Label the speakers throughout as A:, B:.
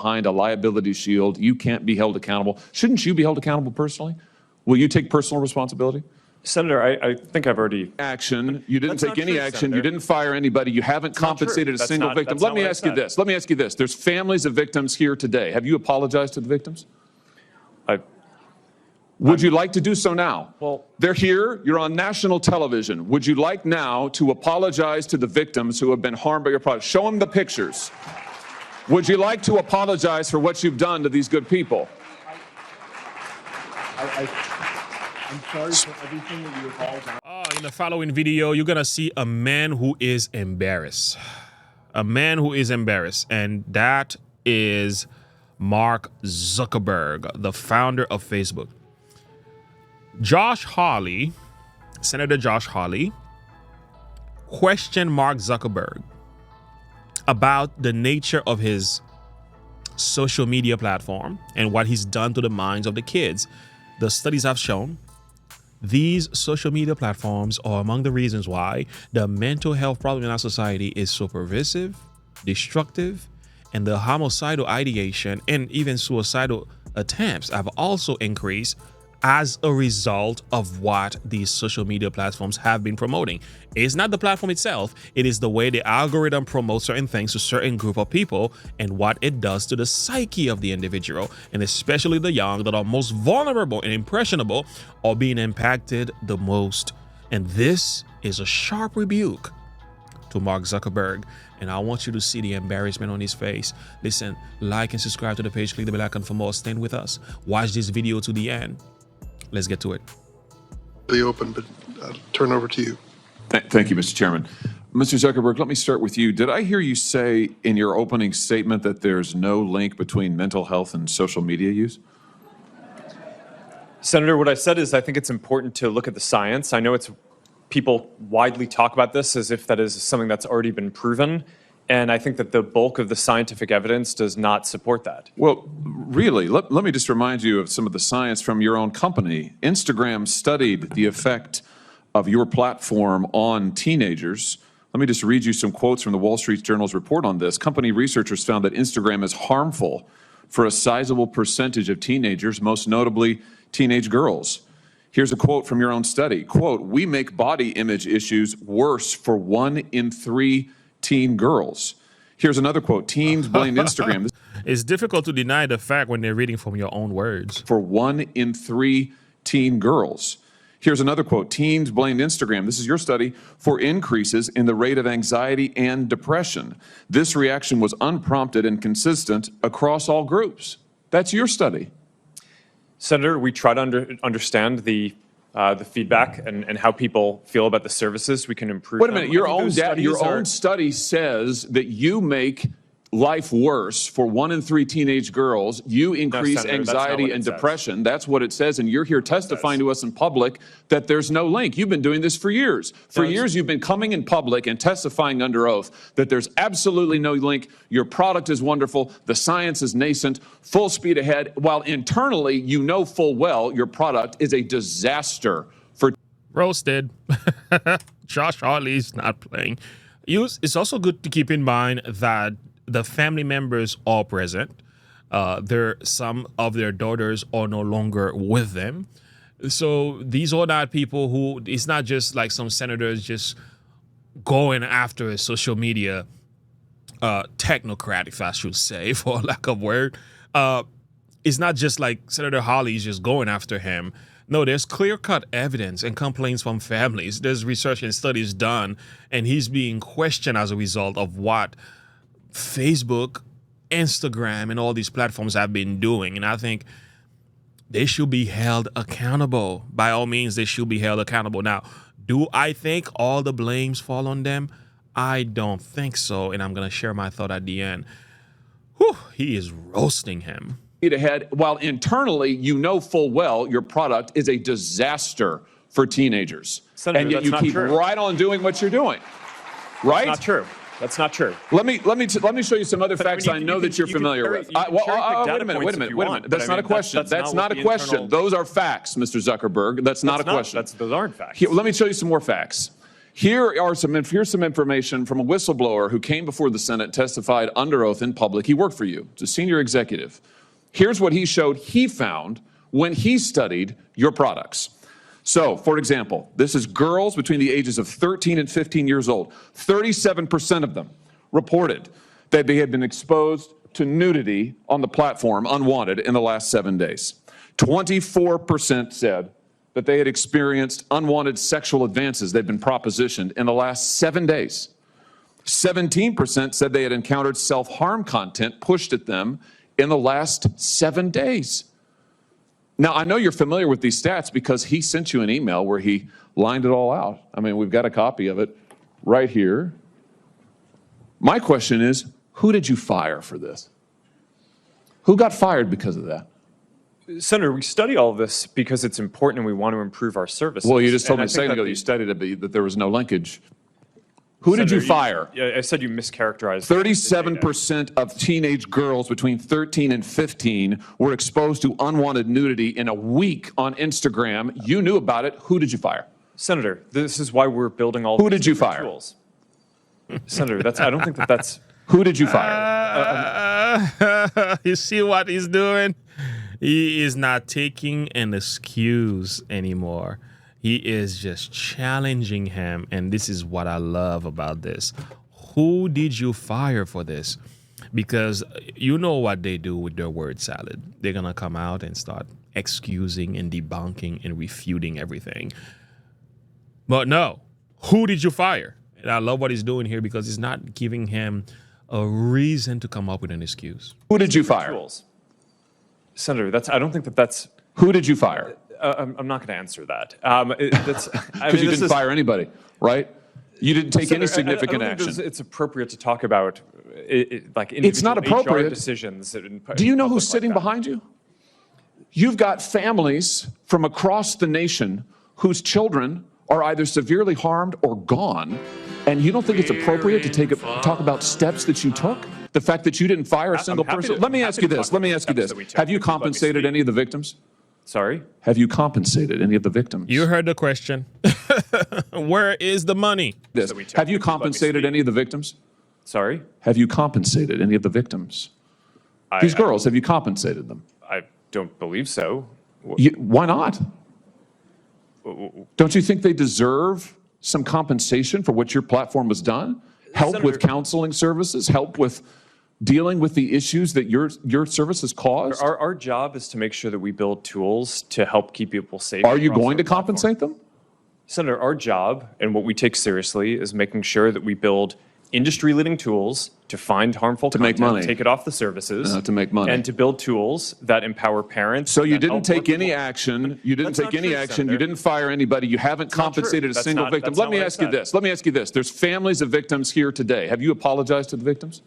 A: behind a liability shield. You can't be held accountable. Shouldn't you be held accountable personally? Will you take personal responsibility?
B: Senator, I think I've already...
A: Action. You didn't take any action.
B: Senator.
A: You didn't fire anybody. You haven't compensated a single victim. Let me ask you this. Let me ask you this. There's families of victims here today. Have you apologized to the victims? Would you like to do so now?
B: Well,
A: they're here. You're on national television. Would you like now to apologize to the victims who have been harmed by your product? Show them the pictures. Would you like to apologize for what you've done to these good people?
C: I'm sorry for everything that you apologize.
D: In the following video, you're going to see a man who is embarrassed. A man who is embarrassed. And that is Mark Zuckerberg, the founder of Facebook. Josh Hawley, Senator Josh Hawley, questioned Mark Zuckerberg about the nature of his social media platform and what he's done to the minds of the kids. The studies have shown these social media platforms are among the reasons why the mental health problem in our society is so pervasive, destructive, and the homicidal ideation and even suicidal attempts have also increased as a result of what these social media platforms have been promoting. It's not the platform itself, it is the way the algorithm promotes certain things to certain group of people and what it does to the psyche of the individual, and especially the young that are most vulnerable and impressionable are being impacted the most. And this is a sharp rebuke to Mark Zuckerberg, and I want you to see the embarrassment on his face. Listen, like and subscribe to the page, click the bell icon for more. Stand with us. Watch this video to the end. Let's get to it.
C: Really open, but I'll turn over to you.
A: Thank you, Mr. Chairman. Mr. Zuckerberg, let me start with you. Did I hear you say in your opening statement that there's no link between mental health and social media use?
B: Senator, what I said is I think it's important to look at the science. I know people widely talk about this as if that is something that's already been proven. And I think that the bulk of the scientific evidence does not support that.
A: Well, really, let me just remind you of some of the science from your own company. Instagram studied the effect of your platform on teenagers. Let me just read you some quotes from the Wall Street Journal's report on this. Company researchers found that Instagram is harmful for a sizable percentage of teenagers, most notably teenage girls. Here's a quote from your own study. Quote, "We make body image issues worse for 1 in 3 teen girls." Here's another quote. "Teens blame Instagram."
D: It's difficult to deny the fact when they're reading from your own words.
A: For 1 in 3 teen girls. Here's another quote. "Teens blamed Instagram," this is your study, "for increases in the rate of anxiety and depression. This reaction was unprompted and consistent across all groups." That's your study.
B: Senator, we try to understand the feedback and how people feel about the services. We can improve.
A: Wait a minute. Your own study says that you make life worse for 1 in 3 teenage girls. You increase anxiety and depression. That's what it says. And you're here testifying to us in public that there's no link. You've been doing this for years. For years, you've been coming in public and testifying under oath that there's absolutely no link. Your product is wonderful. The science is nascent, full speed ahead, while internally, you know full well your product is a disaster for...
D: Roasted. Josh Hawley's not playing. It's also good to keep in mind that the family members are present. Some of their daughters are no longer with them. So these are not people who, it's not just like some senators just going after a social media technocrat, if I should say, for lack of word. It's not just like Senator Hawley's just going after him. No, there's clear-cut evidence and complaints from families. There's research and studies done, and he's being questioned as a result of what Facebook, Instagram, and all these platforms have been doing. And I think they should be held accountable. By all means, they should be held accountable. Now, do I think all the blames fall on them? I don't think so. And I'm going to share my thought at the end. Whew, he is roasting him.
A: Ahead, while internally, you know full well your product is a disaster for teenagers.
B: Senator,
A: and yet you keep right on doing what you're doing. Right?
B: That's not true. That's not true.
A: Let me show you some other facts I know that you're familiar with. Wait a minute. That's not a question. That's not a question. Those are facts, Mr. Zuckerberg. That's not a question.
B: Those aren't facts.
A: Let me show you some more facts. Here's some information from a whistleblower who came before the Senate and testified under oath in public. He worked for you. It's a senior executive. Here's what he showed he found when he studied your products. So, for example, this is girls between the ages of 13 and 15 years old. 37% of them reported that they had been exposed to nudity on the platform unwanted in the last 7 days. 24% said that they had experienced unwanted sexual advances they'd been propositioned in the last 7 days. 17% said they had encountered self-harm content pushed at them in the last 7 days. Now, I know you're familiar with these stats because he sent you an email where he lined it all out. I mean, we've got a copy of it right here. My question is, who did you fire for this? Who got fired because of that?
B: Senator, we study all of this because it's important and we want to improve our services.
A: Well, you just told me
B: And I
A: a
B: think
A: second
B: that
A: ago
B: the-
A: you studied it, but that there was no linkage. Who did
B: Senator,
A: you fire?
B: Yeah, I said you mischaracterized. the data.
A: 37% of teenage girls between 13 and 15 were exposed to unwanted nudity in a week on Instagram. You knew about it. Who did you fire?
B: Senator, this is why we're building all
A: Who
B: these
A: did you
B: different
A: fire?
B: tools. Senator, I don't think that's.
A: Who did you fire?
D: You see what he's doing? He is not taking an excuse anymore. He is just challenging him. And this is what I love about this. Who did you fire for this? Because you know what they do with their word salad. They're going to come out and start excusing and debunking and refuting everything. But no, who did you fire? And I love what he's doing here because he's not giving him a reason to come up with an excuse.
A: Who did you fire?
B: Tools. Senator, I don't think that's.
A: Who did you fire?
B: I'm not going to answer that. Because
A: Because you didn't fire anybody, right? You didn't take any significant
B: I don't think
A: action.
B: it's appropriate to talk about like
A: It's not
B: individual HR
A: appropriate.
B: decisions.
A: Do you know who's sitting behind you? You've got families from across the nation whose children are either severely harmed or gone, and you don't think it's appropriate to talk about steps that you took? The fact that you didn't fire a single
B: happy
A: person?
B: to-
A: Let me
B: happy
A: ask you
B: to
A: this.
B: talk
A: Let me
B: about
A: ask you
B: steps
A: this.
B: that we took.
A: Have you
B: Let me
A: compensated
B: speak.
A: any of the victims?
B: Sorry?
A: Have you compensated any of the victims?
D: You heard the question. Where is the money?
A: this.
B: that we took.
A: Have you
B: Let me
A: compensated
B: speak.
A: any of the victims?
B: Sorry?
A: Have you compensated any of the victims? These girls, have you compensated them?
B: I don't believe so.
A: Why not? Don't you think they deserve some compensation for what your platform has done? Help with
B: Senator-
A: counseling services, help with dealing with the issues that your services caused?
B: Our job is to make sure that we build tools to help keep people safe.
A: Are you
B: across
A: going
B: our
A: to
B: platform.
A: compensate them?
B: Senator, our job and what we take seriously is making sure that we build industry-leading tools to find harmful
A: make
B: content,
A: money.
B: take it off the services,
A: To make money.
B: and to build tools that empower parents.
A: So you
B: that
A: didn't
B: help
A: take
B: working
A: any
B: moms.
A: action, you didn't
B: That's
A: take
B: not
A: any
B: true,
A: action, you
B: Senator.
A: didn't fire anybody, you haven't
B: not true.
A: compensated a
B: That's
A: single
B: not-
A: victim.
B: that's
A: Let
B: not
A: me
B: what I
A: ask you
B: said.
A: this, let me ask you this. There's families of victims here today. Have you apologized to the victims?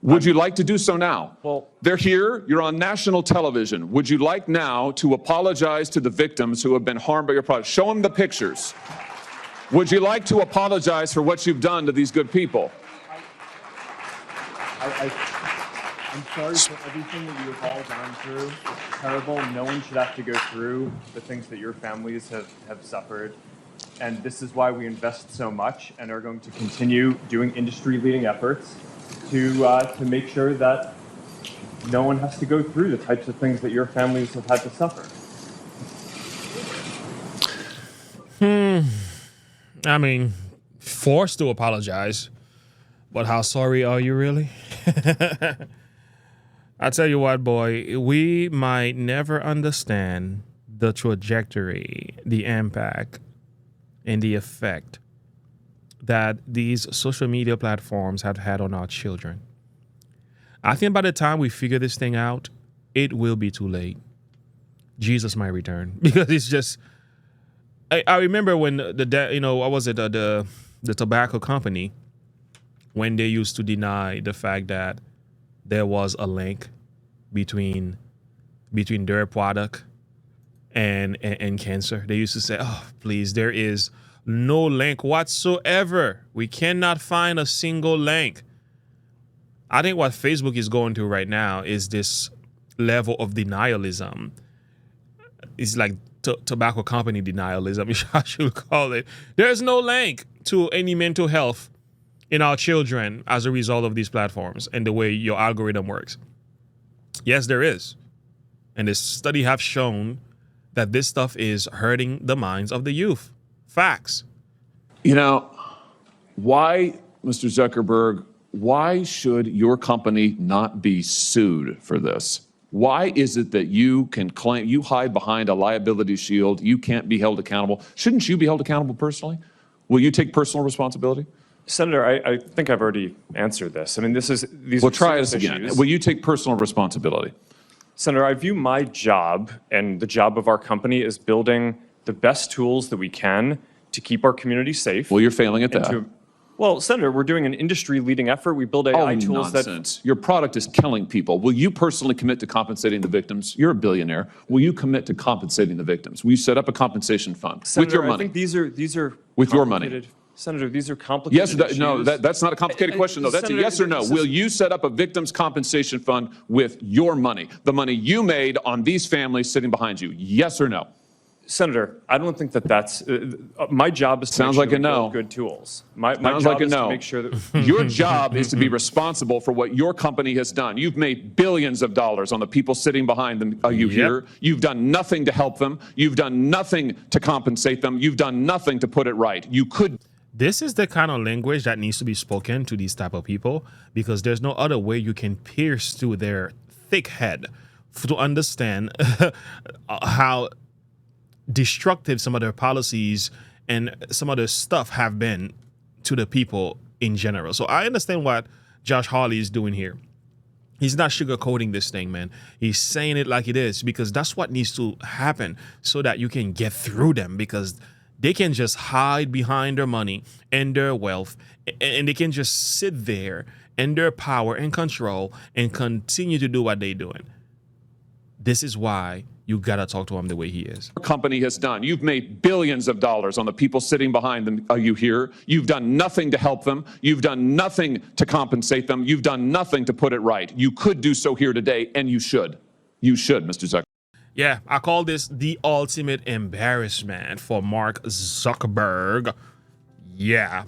A: Would you like to do so now?
B: Well-
A: They're here, you're on national television. Would you like now to apologize to the victims who have been harmed by your product? Show them the pictures. Would you like to apologize for what you've done to these good people?
C: I'm sorry for everything that you have all gone through. It's terrible. No one should have to go through the things that your families have suffered. And this is why we invest so much and are going to continue doing industry-leading efforts to make sure that no one has to go through the types of things that your families have had to suffer.
D: I mean, forced to apologize. But how sorry are you really? I tell you what, boy, we might never understand the trajectory, the impact, and the effect that these social media platforms have had on our children. I think by the time we figure this thing out, it will be too late. Jesus might return because it's just. I remember when what was it, the tobacco company, when they used to deny the fact that there was a link between their product and cancer. They used to say, "Oh, please, there is no link whatsoever. We cannot find a single link." I think what Facebook is going through right now is this level of denialism. It's like tobacco company denialism, I should call it. There's no link to any mental health in our children as a result of these platforms and the way your algorithm works. Yes, there is. And this study have shown that this stuff is hurting the minds of the youth. Facts.
A: You know, why, Mr. Zuckerberg, why should your company not be sued for this? Why is it that you can claim, you hide behind a liability shield, you can't be held accountable? Shouldn't you be held accountable personally? Will you take personal responsibility?
B: Senator, I think I've already answered this. I mean, these
A: Well,
B: are
A: try
B: serious
A: this again.
B: issues.
A: Will you take personal responsibility?
B: Senator, I view my job and the job of our company as building the best tools that we can to keep our community safe.
A: Well, you're failing at that.
B: Well, Senator, we're doing an industry-leading effort. We build AI tools
A: nonsense. Your product is killing people. Will you personally commit to compensating the victims? You're a billionaire. Will you commit to compensating the victims? Will you set up a compensation fund
B: Senator,
A: with your money?
B: I think these are
A: With your money.
B: complicated- Senator, these are complicated
A: Yes,
B: issues.
A: no, that's not a complicated question, though. That's a
B: Senator,
A: yes or no.
B: this
A: Will
B: is-
A: you set up a victims' compensation fund with your money, the money you made on these families sitting behind you? Yes or no?
B: Senator, I don't think that's my job is to
A: Sounds
B: make sure
A: like a
B: we
A: no.
B: build good tools. My
A: Sounds
B: job
A: like a
B: is
A: no.
B: to make sure that
A: Your job is to be responsible for what your company has done. You've made billions of dollars on the people sitting behind them. Are you here? You've done nothing to help them. You've done nothing to compensate them. You've done nothing to put it right. You could.
D: This is the kind of language that needs to be spoken to these type of people, because there's no other way you can pierce through their thick head to understand how destructive some of their policies and some of their stuff have been to the people in general. So I understand what Josh Hawley is doing here. He's not sugarcoating this thing, man. He's saying it like it is, because that's what needs to happen so that you can get through them, because they can just hide behind their money and their wealth, and they can just sit there and their power and control and continue to do what they're doing. This is why you gotta talk to him the way he is.
A: Your company has done. You've made billions of dollars on the people sitting behind them. Are you here? You've done nothing to help them. You've done nothing to compensate them. You've done nothing to put it right. You could do so here today, and you should. You should, Mr. Zuckerberg.
D: Yeah, I call this the ultimate embarrassment for Mark Zuckerberg. Yeah.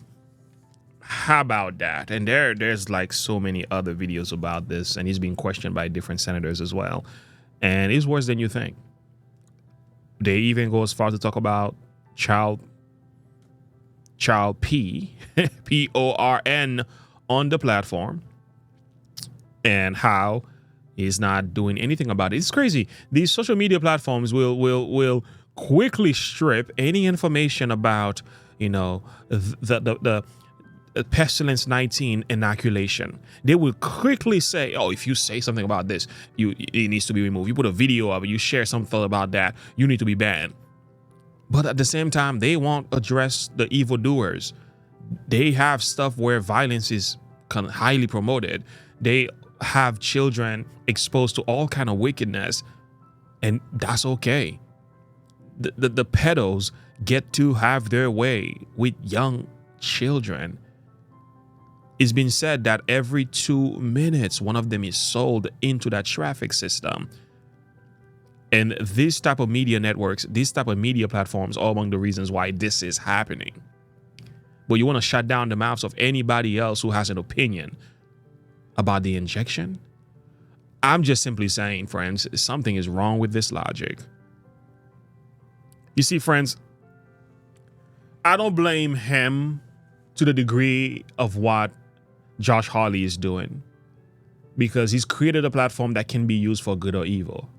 D: How about that? And there's like so many other videos about this, and he's being questioned by different senators as well. And it's worse than you think. They even go as far as to talk about child P, P-O-R-N, on the platform, and how he's not doing anything about it. It's crazy. These social media platforms will quickly strip any information about, you know, the pestilence 19 inoculation. They will quickly say, oh, if you say something about this, it needs to be removed. You put a video of it, you share something about that, you need to be banned. But at the same time, they won't address the evildoers. They have stuff where violence is kind of highly promoted. They have children exposed to all kind of wickedness, and that's okay. The pedos get to have their way with young children. It's been said that every 2 minutes, one of them is sold into that traffic system. And this type of media networks, these type of media platforms are among the reasons why this is happening. But you want to shut down the mouths of anybody else who has an opinion about the injection? I'm just simply saying, friends, something is wrong with this logic. You see, friends, I don't blame him to the degree of what Josh Hawley is doing, because he's created a platform that can be used for good or evil.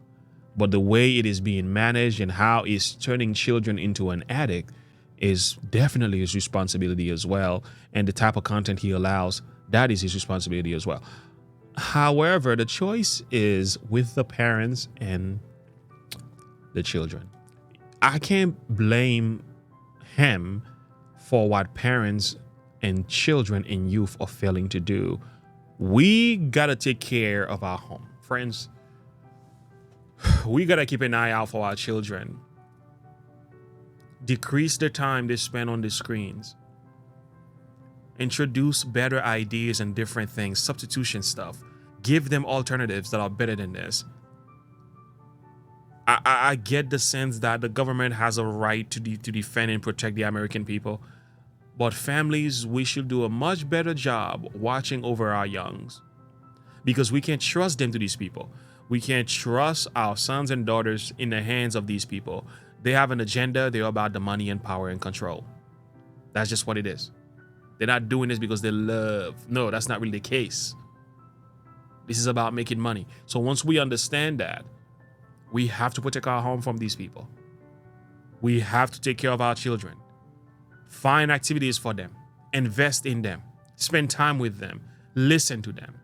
D: But the way it is being managed and how it's turning children into an addict is definitely his responsibility as well. And the type of content he allows, that is his responsibility as well. However, the choice is with the parents and the children. I can't blame him for what parents and children and youth are failing to do. We gotta take care of our home. Friends, we gotta keep an eye out for our children. Decrease the time they spend on the screens. Introduce better ideas and different things, substitution stuff. Give them alternatives that are better than this. I get the sense that the government has a right to defend and protect the American people. But families, we should do a much better job watching over our youngs, because we can't trust them to these people. We can't trust our sons and daughters in the hands of these people. They have an agenda. They're about the money and power and control. That's just what it is. They're not doing this because they love. No, that's not really the case. This is about making money. So once we understand that, we have to protect our home from these people. We have to take care of our children. Find activities for them. Invest in them. Spend time with them. Listen to them.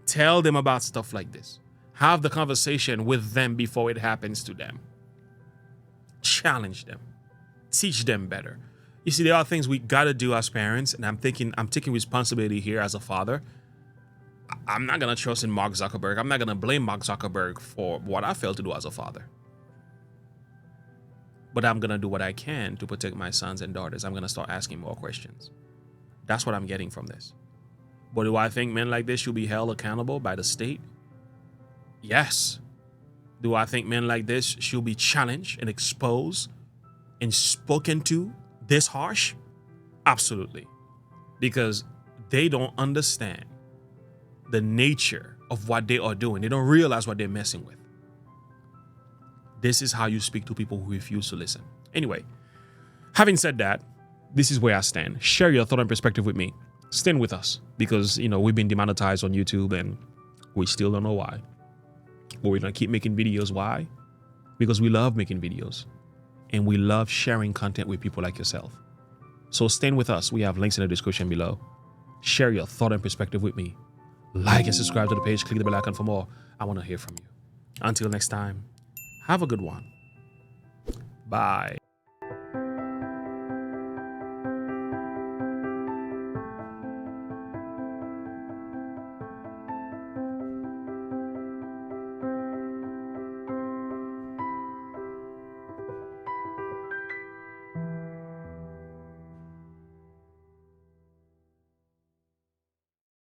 D: Tell them about stuff like this. Have the conversation with them before it happens to them. Challenge them. Teach them better. You see, there are things we gotta do as parents, and I'm taking responsibility here as a father. I'm not gonna trust in Mark Zuckerberg. I'm not gonna blame Mark Zuckerberg for what I failed to do as a father. But I'm gonna do what I can to protect my sons and daughters. I'm gonna start asking more questions. That's what I'm getting from this. But do I think men like this should be held accountable by the state? Yes. Do I think men like this should be challenged and exposed and spoken to this harsh? Absolutely. Because they don't understand the nature of what they are doing. They don't realize what they're messing with. This is how you speak to people who refuse to listen. Anyway, having said that, this is where I stand. Share your thought and perspective with me. Stand with us, because we've been demonetized on YouTube and we still don't know why. But we're gonna keep making videos. Why? Because we love making videos and we love sharing content with people like yourself. So stand with us. We have links in the description below. Share your thought and perspective with me. Like and subscribe to the page. Click the bell icon for more. I want to hear from you. Until next time, have a good one. Bye.